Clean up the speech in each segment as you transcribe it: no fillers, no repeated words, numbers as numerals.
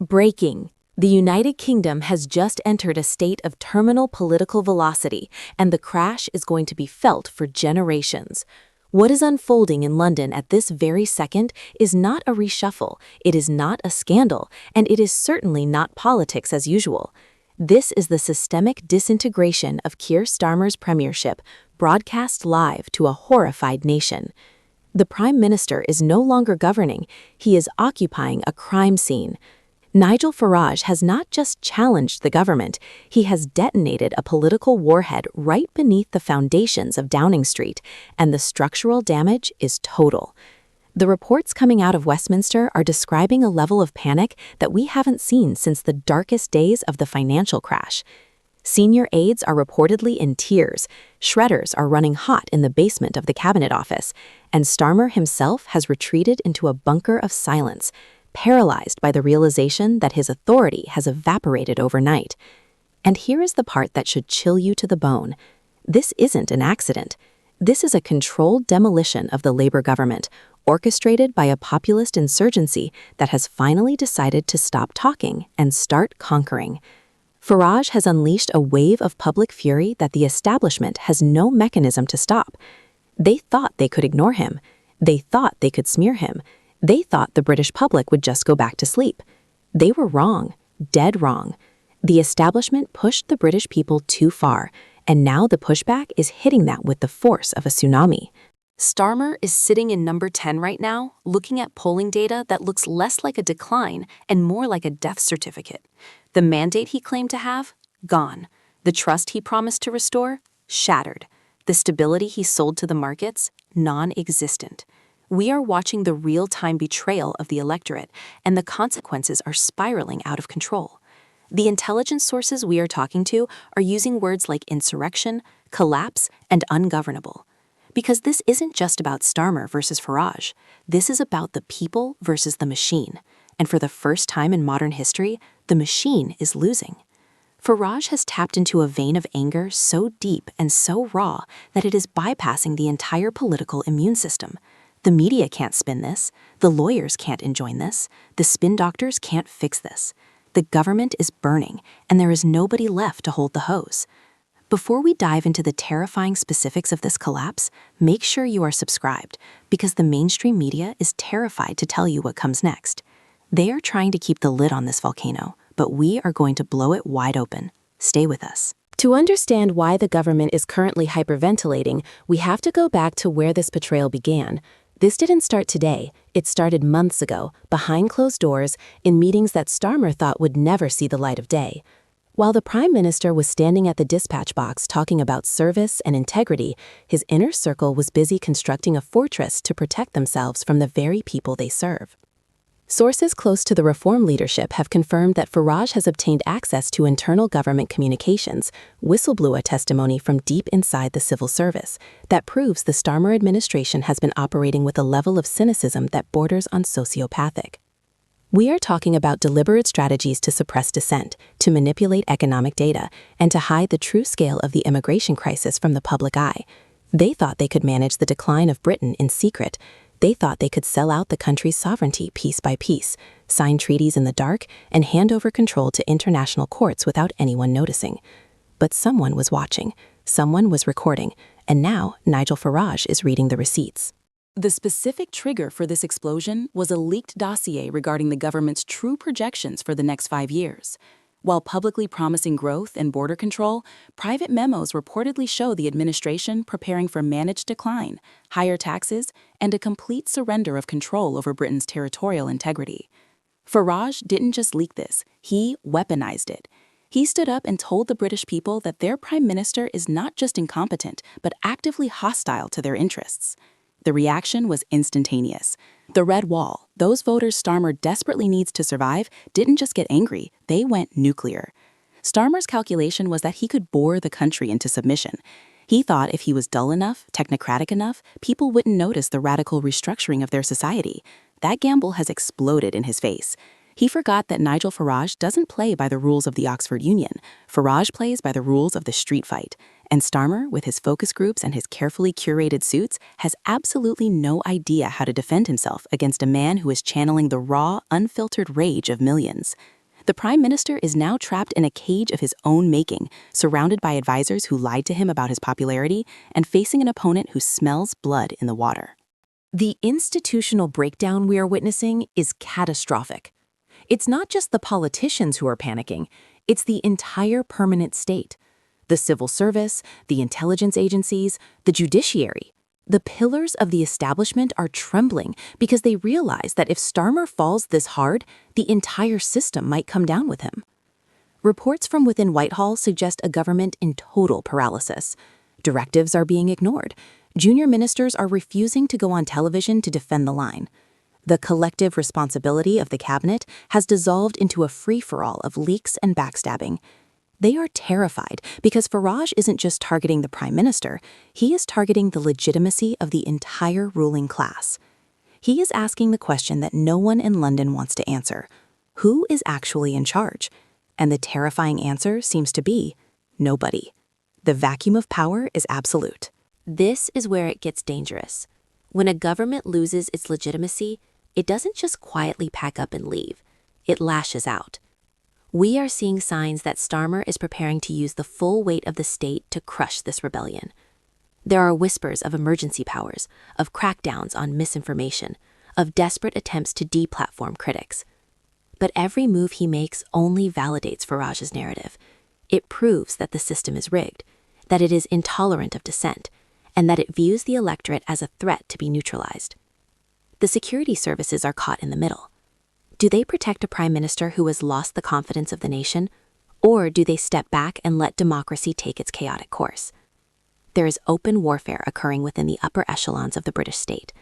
Breaking. The United Kingdom has just entered a state of terminal political velocity, and the crash is going to be felt for generations. What is unfolding in London at this very second is not a reshuffle, it is not a scandal, and it is certainly not politics as usual. This is the systemic disintegration of Keir Starmer's premiership, broadcast live to a horrified nation. The Prime Minister is no longer governing, he is occupying a crime scene. Nigel Farage has not just challenged the government, he has detonated a political warhead right beneath the foundations of Downing Street, and the structural damage is total. The reports coming out of Westminster are describing a level of panic that we haven't seen since the darkest days of the financial crash. Senior aides are reportedly in tears, shredders are running hot in the basement of the Cabinet Office, and Starmer himself has retreated into a bunker of silence, paralyzed by the realization that his authority has evaporated overnight. And here is the part that should chill you to the bone. This isn't an accident. This is a controlled demolition of the Labour government, orchestrated by a populist insurgency that has finally decided to stop talking and start conquering. Farage has unleashed a wave of public fury that the establishment has no mechanism to stop. They thought they could ignore him. They thought they could smear him. They thought the British public would just go back to sleep. They were wrong, dead wrong. The establishment pushed the British people too far, and now the pushback is hitting that with the force of a tsunami. Starmer is sitting in number 10 right now, looking at polling data that looks less like a decline and more like a death certificate. The mandate he claimed to have? Gone. The trust he promised to restore? Shattered. The stability he sold to the markets? Non-existent. We are watching the real-time betrayal of the electorate, and the consequences are spiraling out of control. The intelligence sources we are talking to are using words like insurrection, collapse, and ungovernable. Because this isn't just about Starmer versus Farage. This is about the people versus the machine. And for the first time in modern history, the machine is losing. Farage has tapped into a vein of anger so deep and so raw that it is bypassing the entire political immune system. The media can't spin this, the lawyers can't enjoin this, the spin doctors can't fix this. The government is burning, and there is nobody left to hold the hose. Before we dive into the terrifying specifics of this collapse, make sure you are subscribed, because the mainstream media is terrified to tell you what comes next. They are trying to keep the lid on this volcano, but we are going to blow it wide open. Stay with us. To understand why the government is currently hyperventilating, we have to go back to where this betrayal began. This didn't start today, it started months ago, behind closed doors, in meetings that Starmer thought would never see the light of day. While the Prime Minister was standing at the dispatch box talking about service and integrity, his inner circle was busy constructing a fortress to protect themselves from the very people they serve. Sources close to the reform leadership have confirmed that Farage has obtained access to internal government communications, whistleblower testimony from deep inside the civil service, that proves the Starmer administration has been operating with a level of cynicism that borders on sociopathic. We are talking about deliberate strategies to suppress dissent, to manipulate economic data, and to hide the true scale of the immigration crisis from the public eye. They thought they could manage the decline of Britain in secret. They thought they could sell out the country's sovereignty piece by piece, sign treaties in the dark, and hand over control to international courts without anyone noticing. But someone was watching, someone was recording, and now Nigel Farage is reading the receipts. The specific trigger for this explosion was a leaked dossier regarding the government's true projections for the next 5 years. While publicly promising growth and border control, private memos reportedly show the administration preparing for managed decline, higher taxes, and a complete surrender of control over Britain's territorial integrity. Farage didn't just leak this, he weaponized it. He stood up and told the British people that their Prime Minister is not just incompetent, but actively hostile to their interests. The reaction was instantaneous. The red wall, those voters Starmer desperately needs to survive, didn't just get angry, they went nuclear. Starmer's calculation was that he could bore the country into submission. He thought if he was dull enough, technocratic enough, people wouldn't notice the radical restructuring of their society. That gamble has exploded in his face. He forgot that Nigel Farage doesn't play by the rules of the Oxford Union. Farage plays by the rules of the street fight. And Starmer, with his focus groups and his carefully curated suits, has absolutely no idea how to defend himself against a man who is channeling the raw, unfiltered rage of millions. The Prime Minister is now trapped in a cage of his own making, surrounded by advisors who lied to him about his popularity and facing an opponent who smells blood in the water. The institutional breakdown we are witnessing is catastrophic. It's not just the politicians who are panicking, it's the entire permanent state. The civil service, the intelligence agencies, the judiciary. The pillars of the establishment are trembling because they realize that if Starmer falls this hard, the entire system might come down with him. Reports from within Whitehall suggest a government in total paralysis. Directives are being ignored. Junior ministers are refusing to go on television to defend the line. The collective responsibility of the cabinet has dissolved into a free-for-all of leaks and backstabbing. They are terrified because Farage isn't just targeting the Prime Minister, he is targeting the legitimacy of the entire ruling class. He is asking the question that no one in London wants to answer. Who is actually in charge? And the terrifying answer seems to be nobody. The vacuum of power is absolute. This is where it gets dangerous. When a government loses its legitimacy, it doesn't just quietly pack up and leave. It lashes out. We are seeing signs that Starmer is preparing to use the full weight of the state to crush this rebellion. There are whispers of emergency powers, of crackdowns on misinformation, of desperate attempts to deplatform critics. But every move he makes only validates Farage's narrative. It proves that the system is rigged, that it is intolerant of dissent, and that it views the electorate as a threat to be neutralized. The security services are caught in the middle. Do they protect a prime minister who has lost the confidence of the nation, or do they step back and let democracy take its chaotic course? There is open warfare occurring within the upper echelons of the British state.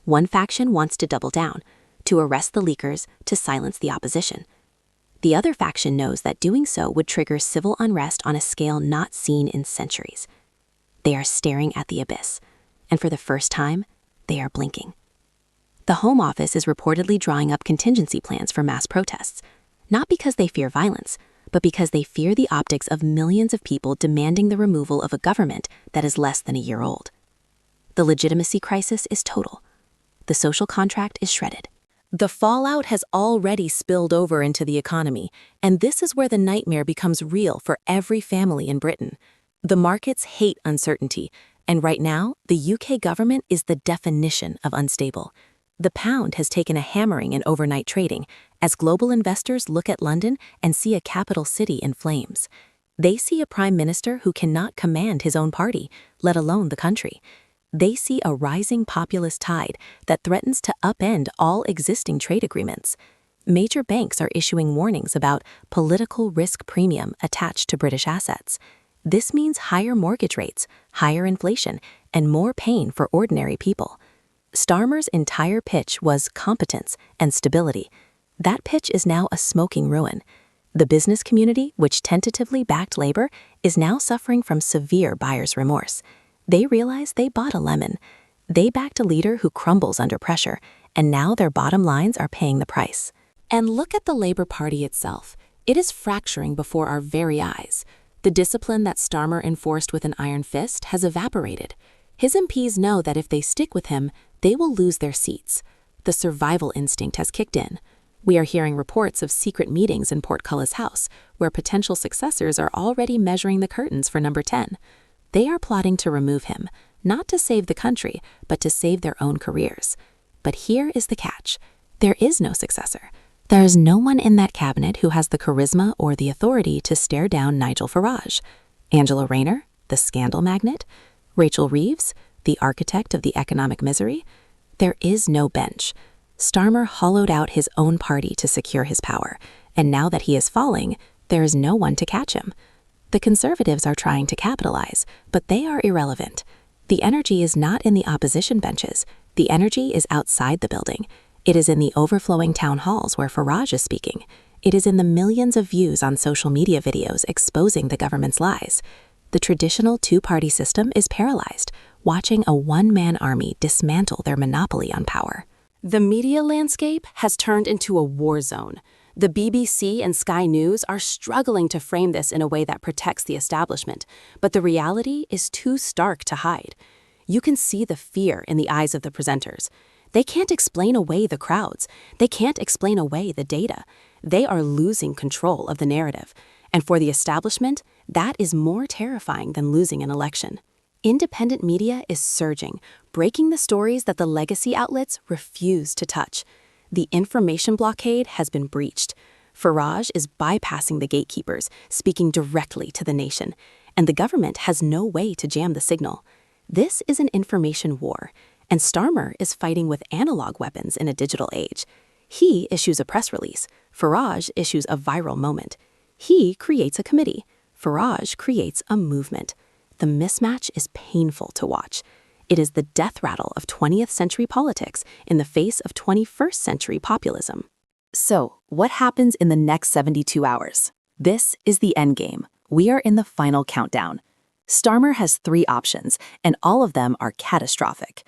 One faction wants to double down, to arrest the leakers, to silence the opposition. The other faction knows that doing so would trigger civil unrest on a scale not seen in centuries. They are staring at the abyss, and for the first time, they are blinking. The Home Office is reportedly drawing up contingency plans for mass protests, not because they fear violence, but because they fear the optics of millions of people demanding the removal of a government that is less than a year old. The legitimacy crisis is total. The social contract is shredded. The fallout has already spilled over into the economy, and this is where the nightmare becomes real for every family in Britain. The markets hate uncertainty, and right now, the UK government is the definition of unstable. The pound has taken a hammering in overnight trading as global investors look at London and see a capital city in flames. They see a prime minister who cannot command his own party, let alone the country. They see a rising populist tide that threatens to upend all existing trade agreements. Major banks are issuing warnings about political risk premium attached to British assets. This means higher mortgage rates, higher inflation, and more pain for ordinary people. Starmer's entire pitch was competence and stability. That pitch is now a smoking ruin. The business community, which tentatively backed Labour, is now suffering from severe buyer's remorse. They realize they bought a lemon. They backed a leader who crumbles under pressure, and now their bottom lines are paying the price. And look at the Labour Party itself. It is fracturing before our very eyes. The discipline that Starmer enforced with an iron fist has evaporated. His MPs know that if they stick with him, they will lose their seats. The survival instinct has kicked in. We are hearing reports of secret meetings in Portcullis House, where potential successors are already measuring the curtains for number 10. They are plotting to remove him, not to save the country, but to save their own careers. But here is the catch. There is no successor. There is no one in that cabinet who has the charisma or the authority to stare down Nigel Farage. Angela Rayner, the scandal magnate? Rachel Reeves, the architect of the economic misery? There is no bench. Starmer hollowed out his own party to secure his power, and now that he is falling, there is no one to catch him. The Conservatives are trying to capitalize, but they are irrelevant. The energy is not in the opposition benches. The energy is outside the building. It is in the overflowing town halls where Farage is speaking. It is in the millions of views on social media videos exposing the government's lies. The traditional two-party system is paralyzed, watching a one-man army dismantle their monopoly on power. The media landscape has turned into a war zone. The BBC and Sky News are struggling to frame this in a way that protects the establishment, but the reality is too stark to hide. You can see the fear in the eyes of the presenters. They can't explain away the crowds. They can't explain away the data. They are losing control of the narrative. And for the establishment, that is more terrifying than losing an election. Independent media is surging, breaking the stories that the legacy outlets refuse to touch. The information blockade has been breached. Farage is bypassing the gatekeepers, speaking directly to the nation, and the government has no way to jam the signal. This is an information war, and Starmer is fighting with analog weapons in a digital age. He issues a press release. Farage issues a viral moment. He creates a committee. Farage creates a movement. The mismatch is painful to watch. It is the death rattle of 20th century politics in the face of 21st century populism. So, what happens in the next 72 hours? This is the endgame. We are in the final countdown. Starmer has 3 options, and all of them are catastrophic.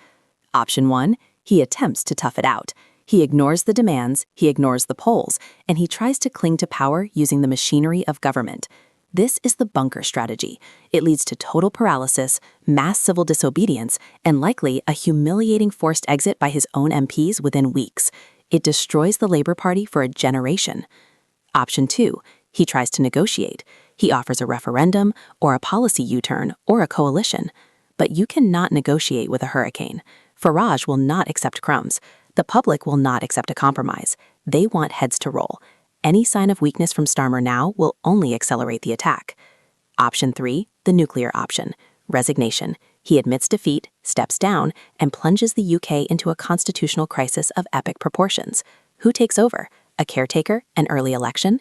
Option 1, he attempts to tough it out. He ignores the demands, he ignores the polls, and he tries to cling to power using the machinery of government. This is the bunker strategy. It leads to total paralysis, mass civil disobedience, and likely a humiliating forced exit by his own MPs within weeks. It destroys the Labour Party for a generation. Option 2, he tries to negotiate. He offers a referendum, or a policy U-turn, or a coalition. But you cannot negotiate with a hurricane. Farage will not accept crumbs. The public will not accept a compromise. They want heads to roll. Any sign of weakness from Starmer now will only accelerate the attack. Option 3, the nuclear option, resignation. He admits defeat, steps down, and plunges the UK into a constitutional crisis of epic proportions. Who takes over? A caretaker? An early election?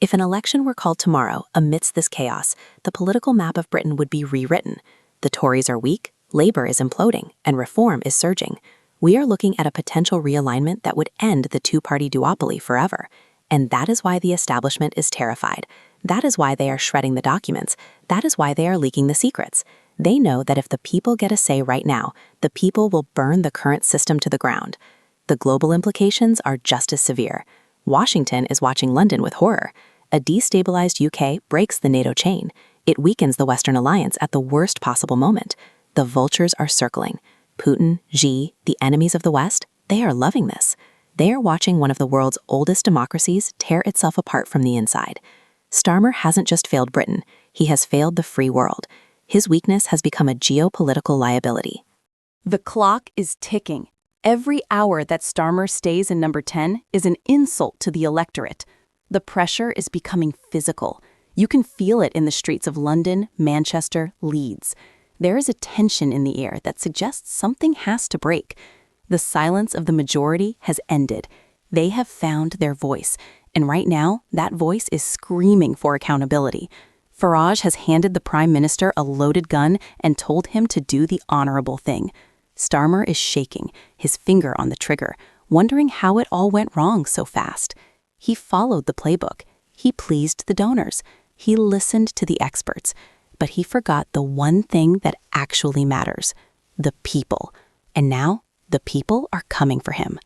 If an election were called tomorrow amidst this chaos, the political map of Britain would be rewritten. The Tories are weak, Labour is imploding, and reform is surging. We are looking at a potential realignment that would end the two-party duopoly forever. And that is why the establishment is terrified. That is why they are shredding the documents. That is why they are leaking the secrets. They know that if the people get a say right now, the people will burn the current system to the ground. The global implications are just as severe. Washington is watching London with horror. A destabilized UK breaks the NATO chain. It weakens the Western alliance at the worst possible moment. The vultures are circling. Putin, Xi, the enemies of the West, they are loving this. They are watching one of the world's oldest democracies tear itself apart from the inside. Starmer hasn't just failed Britain, he has failed the free world. His weakness has become a geopolitical liability. The clock is ticking. Every hour that Starmer stays in number 10 is an insult to the electorate. The pressure is becoming physical. You can feel it in the streets of London, Manchester, Leeds. There is a tension in the air that suggests something has to break. The silence of the majority has ended. They have found their voice, and right now, that voice is screaming for accountability. Farage has handed the Prime Minister a loaded gun and told him to do the honorable thing. Starmer is shaking, his finger on the trigger, wondering how it all went wrong so fast. He followed the playbook. He pleased the donors. He listened to the experts. But he forgot the one thing that actually matters: the people. And now, the people are coming for him.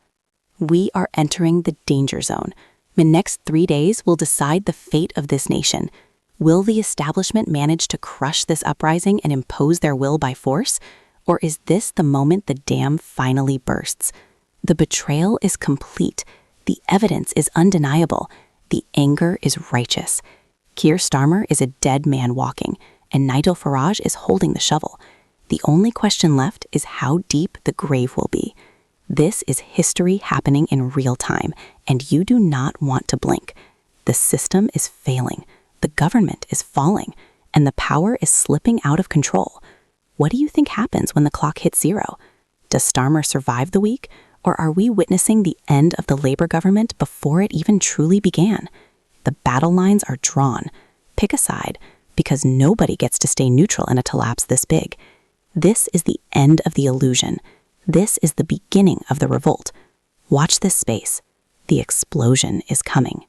We are entering the danger zone. The next 3 days will decide the fate of this nation. Will the establishment manage to crush this uprising and impose their will by force? Or is this the moment the dam finally bursts? The betrayal is complete. The evidence is undeniable. The anger is righteous. Keir Starmer is a dead man walking, and Nigel Farage is holding the shovel. The only question left is how deep the grave will be. This is history happening in real time, and you do not want to blink. The system is failing, the government is falling, and the power is slipping out of control. What do you think happens when the clock hits 0? Does Starmer survive the week, or are we witnessing the end of the Labour government before it even truly began? The battle lines are drawn. Pick a side, because nobody gets to stay neutral in a collapse this big. This is the end of the illusion. This is the beginning of the revolt. Watch this space. The explosion is coming.